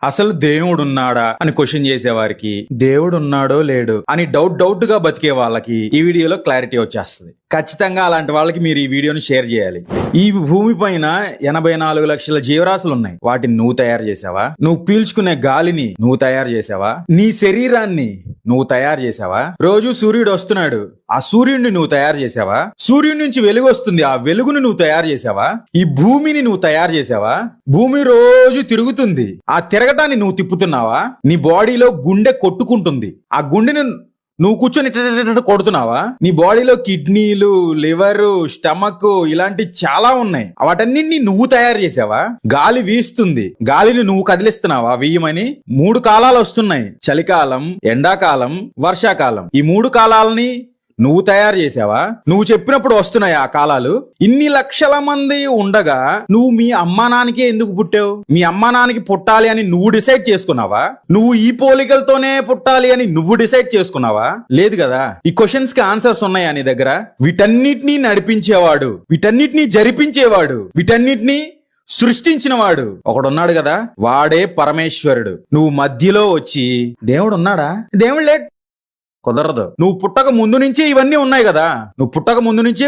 అసలు దేవుడున్నాడా అని క్వశ్చన్ చేసేవారికి దేవుడు ఉన్నాడో లేడు అని డౌట్ గా బతికే వాళ్ళకి ఈ వీడియోలో క్లారిటీ వచ్చేస్తుంది. ఖచ్చితంగా అలాంటి వాళ్ళకి మీరు ఈ వీడియోని షేర్ చేయాలి. ఈ భూమి పైన 84 లక్షల జీవరాశులు ఉన్నాయి. వాటిని నువ్వు తయారు చేసావా? నువ్వు పీల్చుకునే గాలిని నువ్వు తయారు చేసావా? నీ శరీరాన్ని నువ్వు తయారు చేసావా? రోజు సూర్యుడు వస్తున్నాడు, ఆ సూర్యుడిని నువ్వు తయారు చేసావా? సూర్యుడి నుంచి వెలుగు వస్తుంది, ఆ వెలుగుని నువ్వు తయారు చేసావా? ఈ భూమిని నువ్వు తయారు చేసావా? భూమి రోజు తిరుగుతుంది, ఆ తిరగటాన్ని నువ్వు తిప్పుతున్నావా? నీ బాడీలో గుండె కొట్టుకుంటుంది, ఆ గుండెని నువ్వు కూర్చొని కొడుతున్నావా? నీ బాడీలో కిడ్నీలు, లివర్, స్టమక్ ఇలాంటి చాలా ఉన్నాయి. వాటన్నిటిని నువ్వు తయారు చేసావా? గాలి వీస్తుంది, గాలిని నువ్వు కదిలిస్తున్నావా వీయమని? 3 కాలాలు వస్తున్నాయి, చలికాలం, ఎండాకాలం, వర్షాకాలం. ఈ 3 కాలాలని నువ్వు తయారు చేసావా? నువ్వు చెప్పినప్పుడు వస్తున్నాయి ఆ కాలాలు. ఇన్ని లక్షల మంది ఉండగా నువ్వు మీ అమ్మా నాన్నకే ఎందుకు పుట్టావు? మీ అమ్మా నాన్నకి పుట్టాలి అని నువ్వు డిసైడ్ చేసుకున్నావా? నువ్వు ఈ పోలికలతోనే పుట్టాలి అని నువ్వు డిసైడ్ చేసుకున్నావా? లేదు కదా. ఈ క్వశ్చన్స్ కి ఆన్సర్స్ ఉన్నాయా నీ దగ్గర? వీటన్నిటినీ నడిపించేవాడు, వీటన్నిటినీ జరిపించేవాడు, వీటన్నిటినీ సృష్టించిన వాడు ఒకడున్నాడు కదా, వాడే పరమేశ్వరుడు. నువ్వు మధ్యలో వచ్చి దేవుడు ఉన్నాడా, దేవుడు లేట్ కుదరదు. నువ్వు పుట్టక ముందు నుంచే ఇవన్నీ ఉన్నాయి కదా. నువ్వు పుట్టక ముందు నుంచే